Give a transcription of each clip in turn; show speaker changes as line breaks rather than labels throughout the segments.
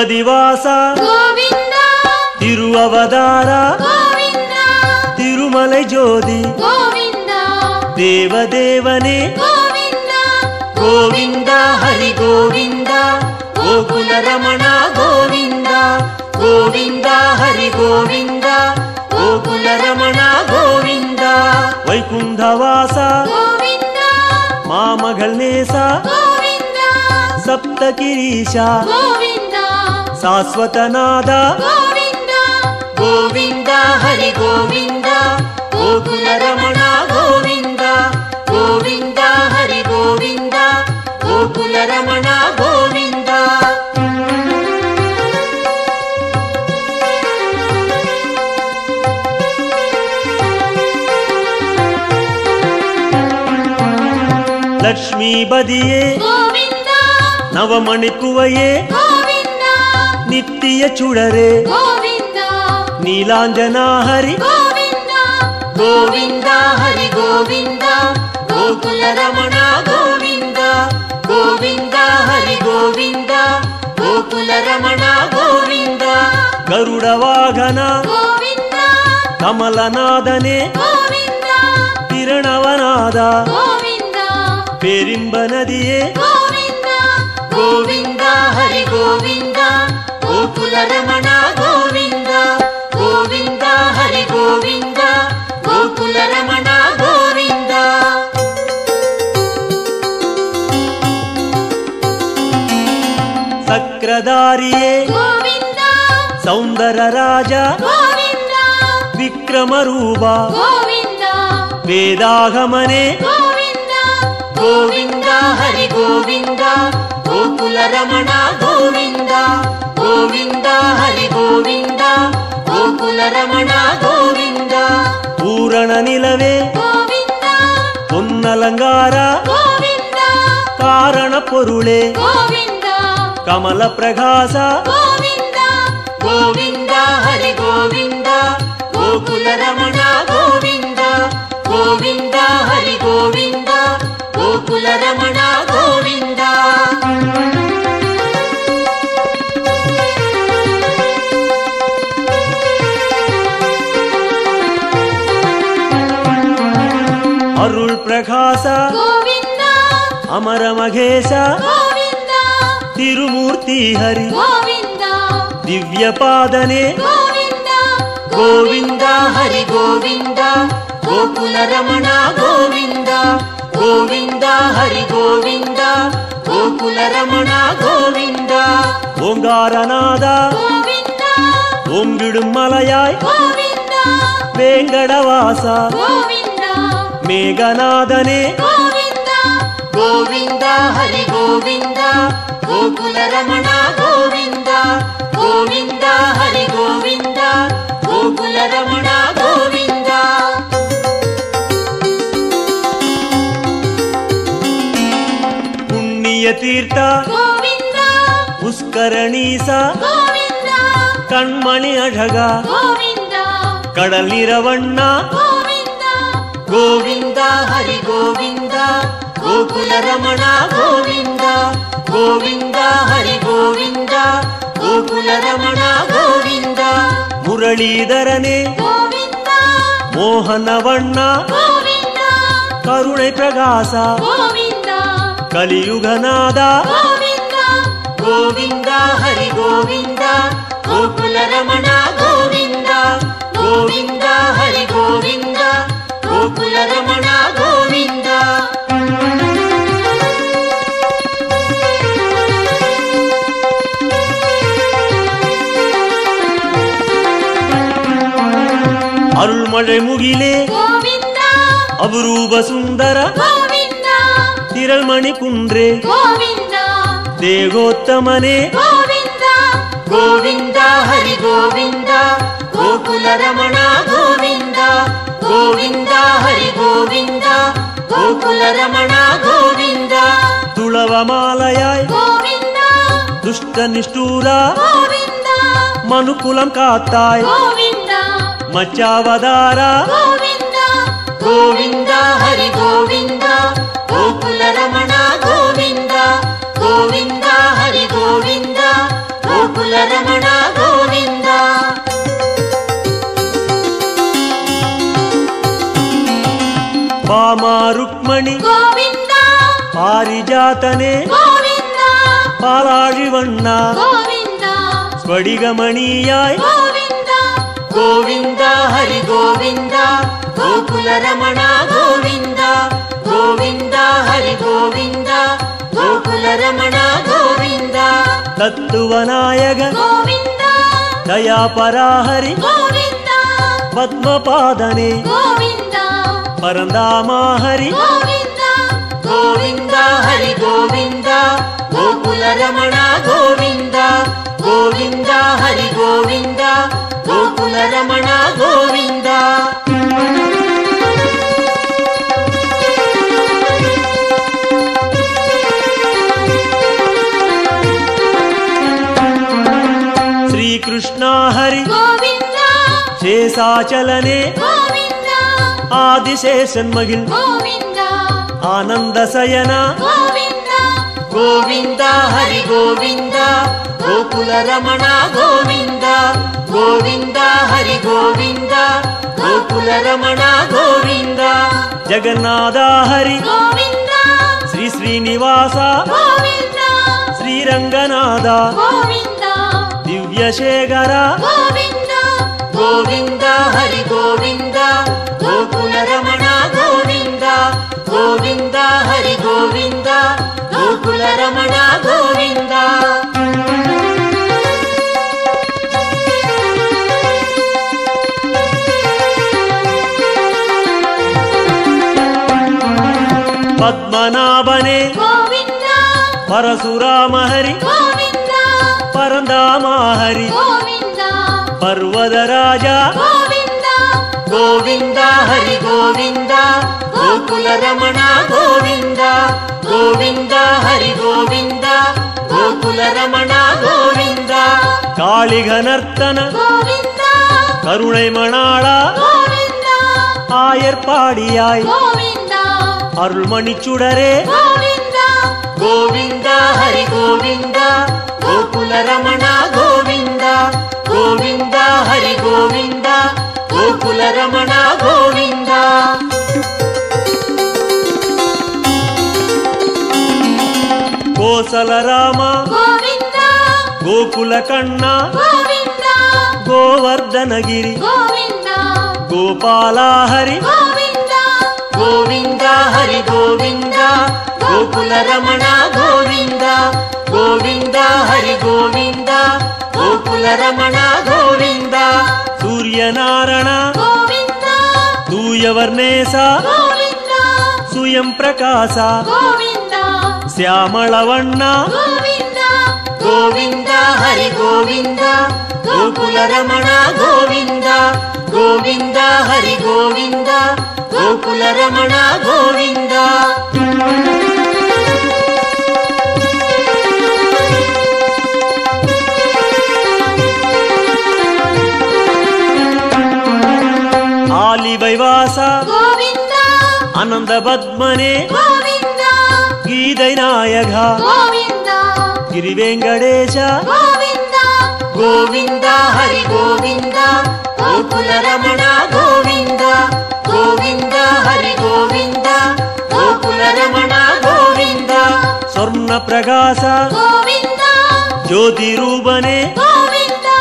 திருப்பதிவாச
கோவிந்தா
திருவவதார
கோவிந்தா
திருமலை ஜோதி
கோவிந்தா
தேவதேவனே
கோவிந்தா
கோவிந்தா ஹரி கோவிந்தா கோகுல ரமண கோவிந்தா கோவிந்தா ஹரி கோவிந்தா கோகுல ரமண கோவிந்தா வைகுண்டவாச
கோவிந்தா
மாமகள் நேச
கோவிந்தா
ಸಪ್ತಗಿರೀಶ
கோவிந்தா
ಶಾಶ್ವತನಾದ
கோவிந்தா
ಗೋವಿಂದ ಹರಿ ಗೋವಿಂದ ಗೋಕುಲ ರಮಣ ಗೋವಿಂದ ಗೋವಿಂದ ಹರಿ ಗೋವಿಂದ ಗೋಕುಲ ರಮಣ ಗೋವಿಂದ ಲಕ್ಷ್ಮೀ ಬದಿಯೇ
கோவிந்தா
ನವಮಣಿಕುವಯೇ
கோவிந்தா
ನಿತ್ಯ ಚುಡರೆ
கோவிந்தா
ನೀಲಾಂಜನ ಹರಿ
கோவிந்தா
ಗೋವಿಂದ ಹರಿ ಗೋವಿಂದ ಗೋಕುಲ ರಮಣ ಗೋವಿಂದ ಗೋವಿಂದ ಹರಿ ಗೋವಿಂದ ಗೋಕುಲ ರಮಣ ಗೋವಿಂದ ಗರುಡ ವಾಹನ
கோவிந்தா
ಕಮಲನಾದನೆ
கோவிந்தா
ಕಿರಣವನಾದ
கோவிந்தா
ಪೇರಿಂಬ ನದಿಯೇ
கோவிந்தா
ಗೋವಿಂದ ಹರಿ ಗೋವಿಂದ ಗೋಕುಲ ರಮಣ ಗೋವಿಂದ ಗೋವಿಂದ ಹರಿ ಗೋವಿಂದ ಗೋಕುಲ ರಮಣ ಗೋವಿಂದ ಸಕ್ರಧಾರಿಯೇ
கோவிந்தா
ಸೌಂದರ ರಾಜ
கோவிந்தா
ವಿಕ್ರಮ ರೂಪ
கோவிந்தா
ವೇದಾಗಮನೆ
கோவிந்தா
ಗೋವಿಂದ ಹರಿ ಗೋವಿಂದ ಗೋಕುಲ ರಮಣ ಗೋವಿಂದ ಗೋವಿಂದ ಹರಿ ಗೋವಿಂದ ಗೋಕುಲ ರಮಣ ಗೋವಿಂದ ಪೂರಣ ನಿಲವೇ
கோவிந்தா
பொன்னலங்கார
கோவிந்தா
ಕಾರಣ ಪೊರುಳೆ
கோவிந்தா
ಕಮಲ ಪ್ರಕಾಶ
கோவிந்தா
ಗೋವಿಂದ ಹರಿ ಗೋವಿಂದ ಗೋಕುಲ ರಮಣ ಗೋವಿಂದ ಗೋವಿಂದ ಹರಿ ಗೋವಿಂದ ಗೋಕುಲ ರಮಣ ಗೋವಿಂದ ಅರುಳ್ ಪ್ರಕಾಶ
கோவிந்தா
ಅಮರ ಮಹೇಶ
கோவிந்தா
ತಿರುಮೂರ್ತಿ ಹರಿ
கோவிந்தா
ದಿವ್ಯ ಪಾದನೆ
கோவிந்தா
ಗೋವಿಂದ ಹರಿ ಗೋವಿಂದ ಗೋಕುಲ ರಮಣ ಗೋವಿಂದ ಗೋವಿಂದ ಹರಿ ಗೋವಿಂದ ಗೋಕುಲ ರಮಣ ಗೋವಿಂದ ಓಂಗಾರನಾದ
கோவிந்தா
ಓಂಬಿಡು ಮಲಯಾಯ್
கோவிந்தா
ವೇಂಗಡವಾಸ
கோவிந்தா
ಮೇಘನಾದನೆ
கோவிந்தா
ಗೋವಿಂದ ಹರಿ ಗೋವಿಂದ ಗೋಕುಲ ರಮಣ ಗೋವಿಂದ ಗೋವಿಂದ ಹರಿ ಗೋವಿಂದ ಗೋಕುಲ ರಮಣ ಗೋವಿಂದ ಪುಣ್ಯ ತೀರ್ಥ
கோவிந்தா
ಪುಷ್ಕರಣೀಸ
கோவிந்தா
ಕಣ್ಮಣಿ ಅಢಗ
கோவிந்தா
ಕಡಲಿರವಣ್ಣ
கோவிந்தா
ಗೋವಿಂದ ಹರಿ ಗೋವಿಂದ ಗೋಕುಲ ರಮಣ ಗೋವಿಂದ ಗೋವಿಂದ ಹರಿ ಗೋವಿಂದ ಗೋಕುಲ ರಮಣ ಗೋವಿಂದ ಮುರಳೀಧರನೇ
கோவிந்தா
ಮೋಹನವಣ್ಣ
கோவிந்தா
ಕರುಣೆ ಪ್ರಕಾಶ
கோவிந்தா
ಕಲಿಯುಗನಾದ
கோவிந்தா
ಗೋವಿಂದ ಹರಿ ಗೋವಿಂದ ಗೋಕುಲ ರಮಣ ಗೋವಿಂದ ಗೋವಿಂದ ಹರಿ ಗೋವಿಂದ ಗೋಕುಲ ರಮಣ ಗೋವಿಂದ ಅರುಳ್ಮಳೆ ಮುಗಿಲೆ
கோவிந்தா
ಅಪರೂಪ ಸುಂದರ
கோவிந்தா
ತಿರಳ್ಮಣಿ ಕುಂಡ್ರೆ
கோவிந்தா
ದೇಗೋತ್ತಮನೆ
கோவிந்தா
ಗೋವಿಂದ ಹರಿ ಗೋವಿಂದ ಗೋಕುಲ ರಮಣ ಗೋವಿಂದ ಗೋವಿಂದ ಹರಿ ಗೋವಿಂದ ಗೋಕುಲ ರಮಣ ಗೋವಿಂದ ತುಳವ ಮಾಲಯಾಯ್
கோவிந்தா
ದುಷ್ಟ ನಿಷ್ಠೂರ
கோவிந்தா
ಮನುಕುಲಂ ಕಾತ್ತಾಯ್
கோவிந்தா
ಮಚ್ಚಾವದಾರ
கோவிந்தா
ಗೋವಿಂದ ಹರಿ ಗೋವಿಂದ ಗೋಕುಲ ರಮಣ ಗೋವಿಂದ ಗೋವಿಂದ ಹರಿ ಗೋವಿಂದ ಗೋಕುಲ ರಮಣ ಗೋವಿಂದ. ವಾಮ ರುಕ್ಮಣಿ
ಗೋವಿಂದ
ಪಾರಿಜಾತನೆ
ಗೋವಿಂದ
ಪಾಲಾಳಿವಣ್ಣ
ಗೋವಿಂದ
ಸ್ಫಟಿಕಮಣಿಯಾಯ್
ಗೋವಿಂದ
ಗೋವಿಂದ ಹರಿ ಗೋವಿಂದ ಗೋಕುಲ ರಮಣ ಗೋವಿಂದ ಗೋವಿಂದ ಹರಿ ಗೋವಿಂದ ಗೋಕುಲ ರಮಣ ಗೋವಿಂದ. ತತ್ವನಾಯಕ
ಗೋವಿಂದ
ದಯಾಪರಾಹರಿ
ಗೋವಿಂದ
ಪದ್ಮಪಾದನೆ
ಗೋವಿಂದ
ಪರಂದಾಮ ಹರಿ
ಗೋವಿಂದ
ಗೋವಿಂದ ಹರಿ ಗೋವಿಂದ ಗೋಕುಲ ರಮಣ ಗೋವಿಂದ ಗೋವಿಂದ ಹರಿ ಗೋವಿಂದ ಗೋಕುಲ ರಮಣ ಗೋವಿಂದ. ಶ್ರೀಕೃಷ್ಣ ಹರಿ
ಗೋವಿಂದ
ಶೇಷಾಚಲನೆ
ಗೋವಿಂದ
ಆದಿಶೇಷನ್ಮಗಿಲ್
ಗೋವಿಂದ
ಆನಂದ ಸಯನ
ಗೋವಿಂದ
ಗೋವಿಂದ ಹರಿ ಗೋವಿಂದ ಗೋಕುಲ ರಮಣ ಗೋವಿಂದ ಗೋವಿಂದ ಹರಿ ಗೋವಿಂದ ಗೋಕುಲ ರಮಣ ಗೋವಿಂದ. ಜಗನ್ನಾಥ ಹರಿ
ಗೋವಿಂದ
ಶ್ರೀ ಶ್ರೀನಿವಾಸ
ಗೋವಿಂದ
ಶ್ರೀರಂಗನಾಥ
ಗೋವಿಂದ
ದಿವ್ಯಶೇಖರ
ಗೋವಿಂದ
ಗೋವಿಂದ ಹರಿ ಗೋವಿಂದ ಗೋಕುಲ ರಮಣ ಗೋವಿಂದ ಗೋವಿಂದ ಹರಿ ಗೋವಿಂದ ಗೋಕುಲ ರಮಣ ಗೋವಿಂದ. ಪದ್ಮನಾಭನೆ
ಗೋವಿಂದ
ಪರಶುರಾಮ ಹರಿ
ಗೋವಿಂದ
ಪರಂದಾಮ ಹರಿ
ಗೋವಿಂದ
ಪರ್ವದ ರಾಜ
ಗೋವಿಂದ
ಗೋವಿಂದ ಹರಿ ಗೋವಿಂದ ಗೋಕುಲ ರಮಣ ಗೋವಿಂದ ಗೋವಿಂದ ಹರಿ ಗೋವಿಂದ ಗೋಕುಲ ರಮಣ ಗೋವಿಂದ. ಕಾಳಿಘನರ್ತನ
ಗೋವಿಂದ
கருணை மணாளா
கோவிந்தா
ஆயர்பாடியாய்
கோவிந்தா
அருள்மணிச்சுடரே
கோவிந்தா
கோவிந்தா ஹரி கோவிந்தா கோகுல ரமணா கோவிந்தா கோவிந்தா ஹரி கோவிந்தா கோகுல ரமணா கோவிந்தா. கோசல ராமா
கோவிந்தா
கோகுல கண்ணா
கோவிந்தா
கோவர்தனகிரி
கோவிந்தா
கோபாலா ஹரி
கோவிந்தா
கோவிந்தா ஹரி கோவிந்தா கோகுல ரமணா கோவிந்தா கோவிந்தா ஹரி கோவிந்தா கோகுல ரமணா கோவிந்தா. சூரியநாராயண
கோவிந்தா
தூயவர்ணேசா
கோவிந்தா
சுயம் பிரகாசா
கோவிந்தா
ಶ್ಯಾಮಳವಣ್ಣ
கோவிந்தா
ಗೋವಿಂದ ಹರಿ ಗೋವಿಂದ ಗೋಕುಲ ರಮಣ ಗೋವಿಂದ ಗೋವಿಂದ ಹರಿ ಗೋವಿಂದ ಗೋಕುಲ ರಮಣ ಗೋವಿಂದ. ಆಲಿವೈವಾಸ
கோவிந்தா
ಆನಂದ ಪದ್ಮನೆ
கோவிந்தா
ಗೀದೈನಾಯಕ
கோவிந்தா
ಗಿರಿವೆಂಕಟೇಶ
கோவிந்தா
ಗೋವಿಂದ ಹರಿ ಗೋವಿಂದ ಗೋಕುಲ ರಮಣ ಗೋವಿಂದ ಗೋವಿಂದ ಹರಿ ಗೋವಿಂದ ಗೋಕುಲ ರಮಣ ಗೋವಿಂದ. ಸ್ವರ್ಣ ಪ್ರಕಾಶ
கோவிந்தா
ಜ್ಯೋತಿ ರೂಪನೆ
கோவிந்தா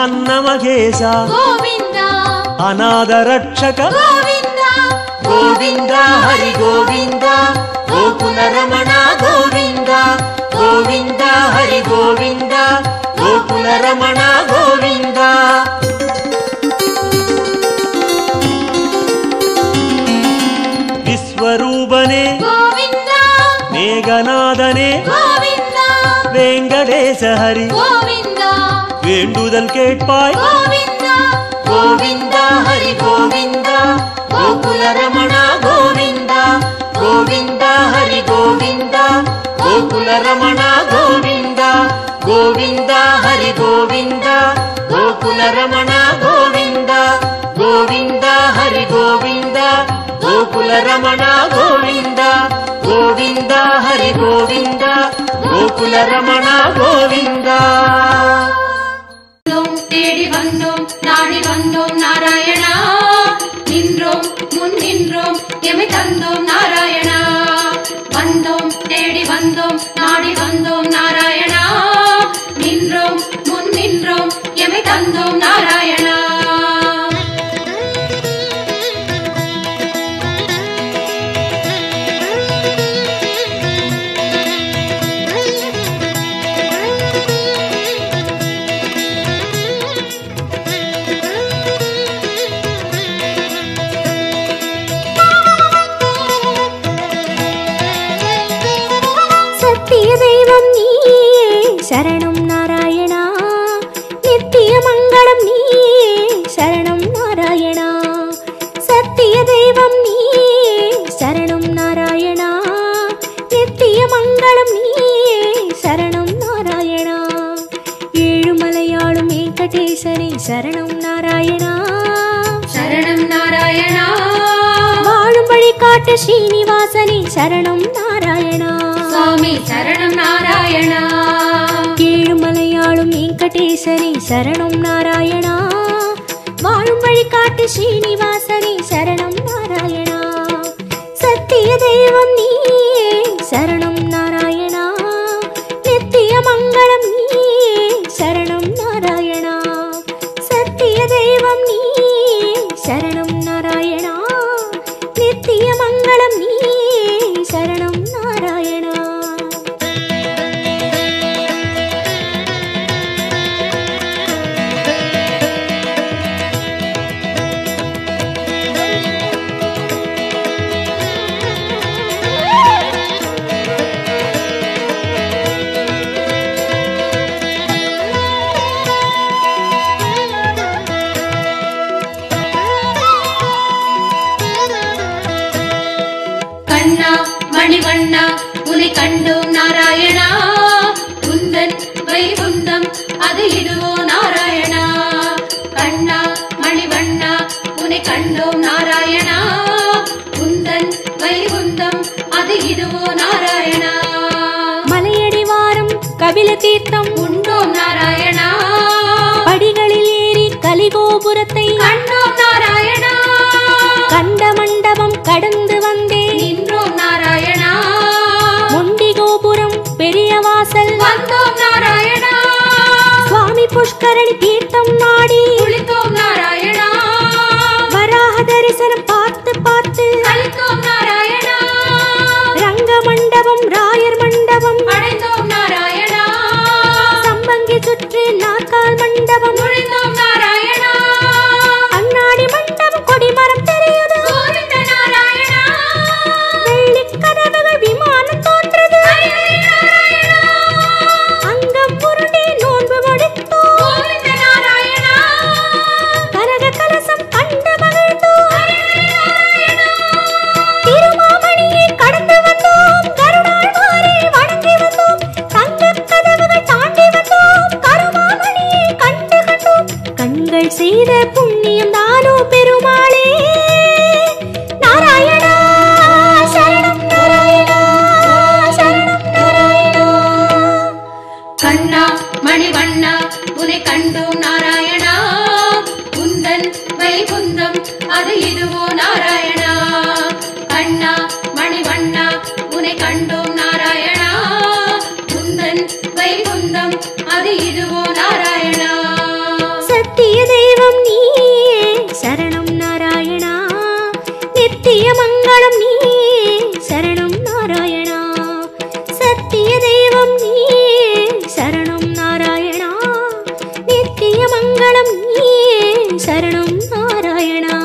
ಅನ್ನಮಘೇಶ
கோவிந்தா
ಅನಾಥ ರಕ್ಷಕ
கோவிந்தா
ಗೋವಿಂದ ಹರಿ ಗೋವಿಂದ ಗೋಕುಲ ರಮಣ ಗೋವಿಂದ ಗೋವಿಂದ ಹರಿ ಗೋವಿಂದ ಗೋಕುಲ ರಮಣ ಗೋವಿಂದ. ವಿಶ್ವರೂಪನೆ
கோவிந்தா
ಮೇಘನಾದನೆ
கோவிந்தா
ವೆಂಕಟೇಶ ಹರಿ
கோவிந்தா
வேண்டுதல் கேட்பாய்
கோவிந்தா
ಗೋವಿಂದ ಹರಿ ಗೋವಿಂದ ಗೋಕುಲ ರಮಣ ಗೋವಿಂದ ಗೋವಿಂದ ಹರಿ ಗೋವಿಂದ ಗೋಕುಲ ರಮಣ ಗೋವಿಂದ ಗೋವಿಂದ ಹರಿ ಗೋವಿಂದ ಗೋಕುಲ ರಮಣ ಗೋವಿಂದ ಗೋವಿಂದ ಹರಿ ಗೋವಿಂದ ಗೋಕುಲ ರಮಣ ಗೋವಿಂದ ಗೋವಿಂದ ಹರಿ ಗೋವಿಂದ ಗೋಕುಲ ರಮಣ ಗೋವಿಂದ.
வந்தோம் நாராயணா, நின்றோம் முன் நின்றோம் எமை தந்தோம் நாராயணா. வந்தோம் தேடி வந்தோம் நாடி வந்தோம் நாராயணா, நின்றோம் முன் நின்றோம் எமை தந்தோம் நாராயணா.
சரணம் நாராயணா, நித்திய மங்களம் நீயே சரணம் நாராயணா. சத்திய தெய்வம் நீயே சரணம் நாராயணா, நித்திய மங்களம் நீயே சரணம் நாராயணா. ஏழுமலையாளும் வெங்கடேசனே சரணம் நாராயணா,
சரணம் நாராயணா.
வாழும் வழி காட்டு ஸ்ரீனிவாசனே சரணம் நாராயணா,
சுவாமி சரணம் நாராயணா.
ஏழுமலையாளும் வெங்கடேசனே சரணம் நாராயணா, வாழும் வழி காட்டு ஸ்ரீனிவாசனே சரணம் நாராயணா. சத்திய தெய்வம் நீயே சரணம் நாராயணா, நித்திய மங்களம் நீயே சரணம் நாராயணா. சத்திய தெய்வம் நீயே சரணம் நாராயணா, நித்திய மங்களம் நீயே சரணம் நாராயணா.
கண்ணா மணிவண்ணா உனை கண்டோம் நாராயணா, உந்தன் வைகுந்தம் அது இதுவோ நாராயணா. கண்ணா மணிவண்ணா உனை கண்டோம் நாராயணா, உந்தன் வைகுந்தம் அது இதுவோ நாராயணா.
மலையடிவாரம் கபில தீர்த்தம்
உண்டோம் நாராயணா,
படிகளில் ஏறி கலிகோபுரத்தை
கண்டோம் நாராயணா.
கண்ட மண்டபம் கடந்து வந்தேன்
நின்றோம் நாராயணா,
முண்டி கோபுரம் பெரிய வாசல்
வந்தோம் நாராயணா.
சுவாமி புஷ்கரணி தீர்த்தம் நாடி
குளித்தோம் நாராயணா,
வராக தரிசனம் பார்த்து பார்த்து
அளித்தோம் நாராயணா.
ரங்க மண்டபம் ராயர் மண்டபம்
அடைந்தோம் நாராயணா,
சம்பங்கி சுற்றி நாற்கால் மண்டபம்
நுழைந்தோம் நாராயணா.
அண்ணாடி மண்டபம் கொடிமரம் தெரியுது
கோவிந்த நாராயணா,
வெள்ளி கதவுகள் விமானம் தோன்றது
ஹரிஹரி நாராயணா.
அங்கம் உருண்டே நோன்பு முடித்தோம்
கோவிந்த நாராயணா,
கனக கலசம் கண்டு மகிழ்ந்தோம்
ஹரிஹரி நாராயணா.
திருமாமணியை கடந்து வந்தோம் கருடாழ்வாரை வணங்கி வந்தோம் தங்கக் கதவுகள் தாண்டி வந்தோம் கருமாமணியை கண்டு கண்டோம். கண்கள் செய்த புண்ணியம் தானோ பெருமாளே நாராயணா, சரணம் நாராயணா, சரணம் நாராயணா.
கண்ணா மணிவண்ணா உனை கண்டோம் நாராயணா, உந்தன் வைகுந்தம் அது இதுவோ நாராயணா. கண்ணா மணிவண்ணா உனை கண்டோம் நாராயணா, உந்தன் வைகுந்தம் அது இதுவோ நாராயணா.
சத்திய தெய்வம் நீயே சரணம் நாராயணா, நித்திய மங்களம் நீயே சரணம் நாராயணா. சத்திய தெய்வம் நீயே சரணம் நாராயணா, நித்திய மங்களம் நீயே சரணம் நாராயணா.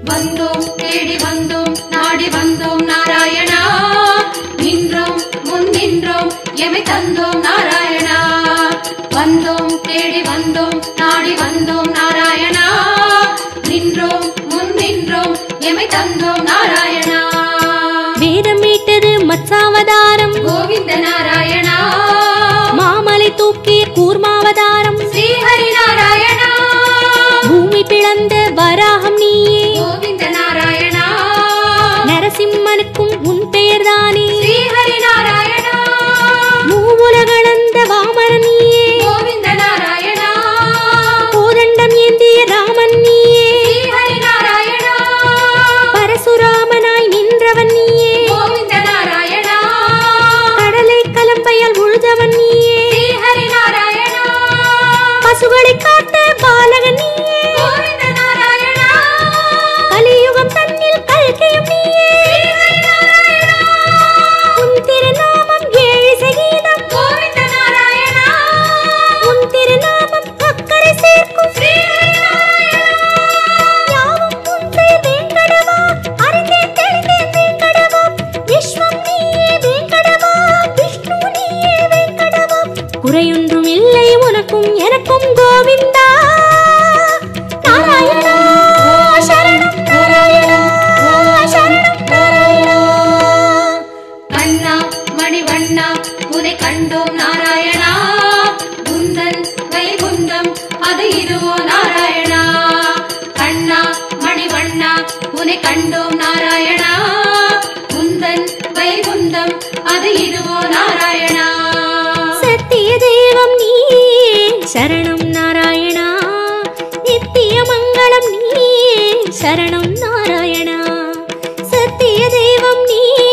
வந்தோம் தேடி வந்தோம் நாடி வந்தோம் நாராயணா, நின்றோம் முன் நின்றோம் எமை தந்தோம் நாராயணா. வந்தோம் தேடி வந்தோம் நாடி வந்தோம் நாராயணா, நின்றோம் வந்தோம் முன் நின்றோம் எமை தந்தோம் நாராயணா.
வேதம் மீட்டது மத்சாவதாரம்
கோவிந்த நாராயணா.
மாமலை தூக்கிய கூர்மாவதாரம்
ஸ்ரீஹரி நாராயணா.
பூமி பிளந்த வராகம் நீயே
கோவிந்த நாராயணா.
நரசிம்மனுக்கும் உன் பெயர்தானே
ஸ்ரீஹரி நாராயணா.
மூவுலகளந்த வாமனன் நீயே
கோவிந்த நாராயணா.
கோதண்டம் ஏந்திய ராமன் நீயே
ஸ்ரீஹரி நாராயணா.
பரசுராமனாய் நின்றவன் நீயே
கோவிந்த நாராயணா.
கடலை கலம்பையால் உழுதவன் நீயே
ஸ்ரீஹரி நாராயணா.
பசுகளை காத்த பாலகன் நீயே
கோவிந்த நாராயணா.
கலியுகம் தன்னில் கல்கியும் நீயே
ஸ்ரீஹரி நாராயணா.
உன் திருநாமம் ஏழு சகீதம்
கோவிந்த நாராயணா.
உன் திருநாமம் அக்கறை சேர்க்கும்
ஸ்ரீஹரி நாராயணா.
யாவும் உன் பெயர் வேங்கடவா அறிந்தேன் தெரிந்தேன் வேங்கடவா விஸ்வம் நீயே வேங்கடவா விஷ்ணு நீயே வேங்கடவா குறையொன்றும் இல்லை உனக்கும் எனக்கும் கோவிந்தா நாராயணா சரணம் நாராயணா சரணம் நாராயணா.
கண்ணா மணிவண்ணா உனை கண்டோம் நாராயணா. குந்தன் வைகுந்தம் அது இதுவோ நாராயணா. கண்ணா மணிவண்ணா உனை கண்டோம் நாராயணா. குந்தன் வைகுந்தம் அது இதுவோ நாராயணா.
சத்திய தெய்வம் நீயே சரணம் நாராயணா. நித்திய மங்களம் நீயே சரணம் நாராயணா. சத்திய தெய்வம் நீயே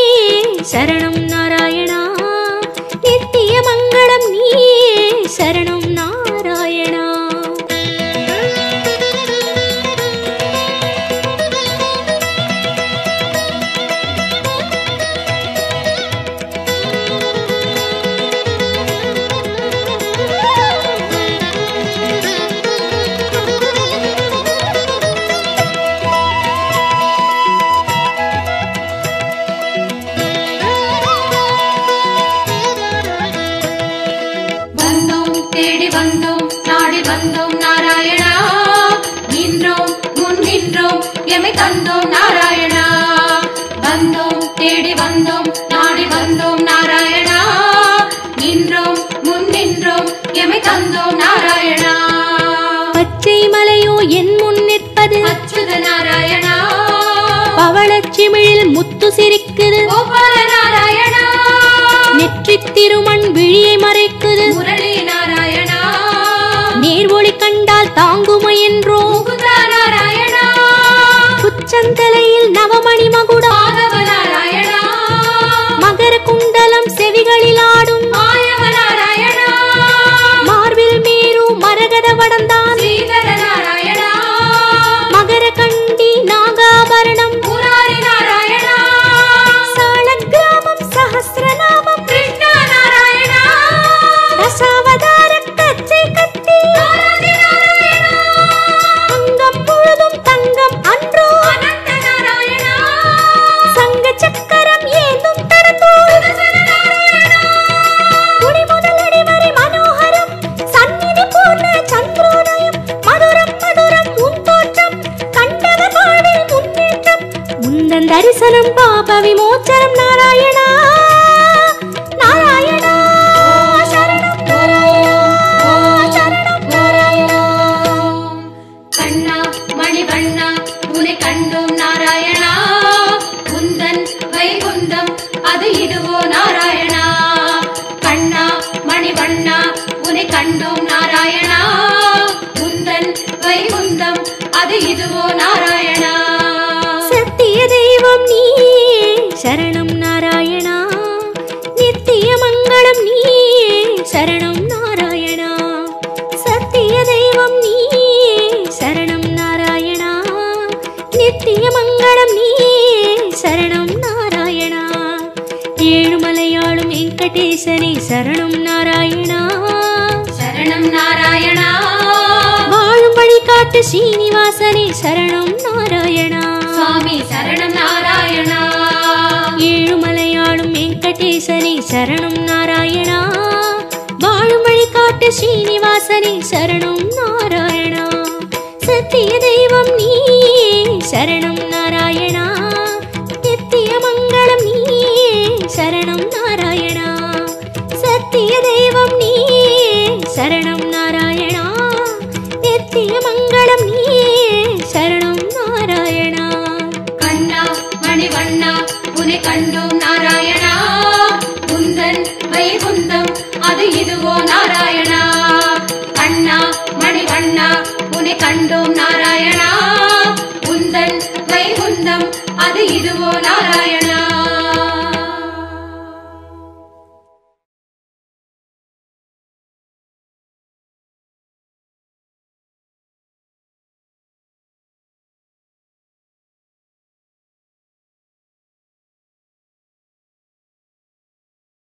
சரணம் நாராயணா. நித்திய மங்களம் நீயே சரணம் நாராயணா.
வந்தோம் தேடி வந்தோம் நாடி வந்தோம் நாராயணா. நின்றோம் முன் நின்றோம் எமை தந்தோம் நாராயணா. வந்தோம் தேடி வந்தோம் நாடி வந்தோம் நாராயணா. நின்றோம் முன் நின்றோம் எமை தந்தோம் நாராயணா.
பச்சை மலையோ என் முன் நிற்பது
அச்சுத நாராயணா.
பவளச்சிமிழில் முத்து சிரிக்குது
கோபால நாராயணா.
நெற்றித் திருமண் விழியை மறைக்குது
முரளி நாராயணா.
நேர் ஒளி கண்டால் தாங்குமோ என்றோ
முகுந்தா நாராயணா.
உச்சந்தலையில் நவமணி மகுடம்
மாதவ நாராயணா.
மகர குண்டலம் செவிகளில் ஆடும்
மாயவ நாராயணா.
மார்பில் மேரு மரகத வடந்தான்
ஸ்ரீதர நாராயணா.
மகர கண்டி நாகாபரணம்
முராரி நாராயணா.
சாளக்கிராமம் சஹஸ்ரநாமம்
கிருஷ்ணா நாராயணா.
ரசாவதார கச்சை கத்தி
ஆராதி நாராயணா.
அங்கம் முழுதும் தங்கம் அன்றோ
அனந்த நாராயணா.
சங்க சக்கரம் ஏந்தும் தடந்தோ
சுதர்சன நாராயணா.
குடி முதல் அடிவரை மனோகரம் சந்நிதி பூர்ண சந்திரோதயம் மதுரம் மதுரம் உன் தோற்றம் கண்டவர் வாழ்வில் முன்னேற்றம் முந்தன் தரிசனம் பாப விமோச்சனம் நாராயணா நாராயணா சரணம் நாராயணா சரணம் நாராயணா.
கண்ணா மணிவண்ணா உனை கண்டோம் நாராயணா. குந்தன் வைகுந்தம் அது இதுவோ நாராயணா. கண்ணா மணிவண்ணா உனை கண்டோம் நாராயணா. குந்தன் வைகுந்தம் அது இதுவோ நாராயணா.
சத்திய தெய்வம் நீயே சரணம் நாராயணா. நித்திய மங்களம் நீயே சரணம் நாராயணா. சத்திய தெய்வம் நீயே சரணம் நாராயணா. நித்திய மங்களம் நீயே சரணம் நாராயணா. ஏழுமலையாளும் வெங்கடேசனே சரணம் நாராயணா.
சரணம் நாராயணா.
வாழும் வழிகாட்டு ஸ்ரீனிவாசனே சரணம் நாராயணா.
சுவாமி சரணம் நாராயணா.
ஏழுமலையாளும் வெங்கடேசனே சரணம் நாராயணா. வாழும் வழிகாட்டு ஸ்ரீனிவாசனே சரணம் நாராயணா. சத்திய தெய்வம் நீயே சரணம் நாராயணா. நித்திய மங்களம் நீயே சரணம் நாராயணா. சத்திய தெய்வம் நீயே சரணம் நாராயணா. நித்திய மங்களம் நீயே சரணம் நாராயணா.
கண்ணா மணிவண்ணா உன்னை கண்டோம் நாராயணா. உந்தன் வைகுந்தம் அது இதுவோ நாராயணா. கண்ணா மணிவண்ணா உன்னை கண்டோம் நாராயணா. உந்தன் வைகுந்தம் அது இதுவோ நாராயணா.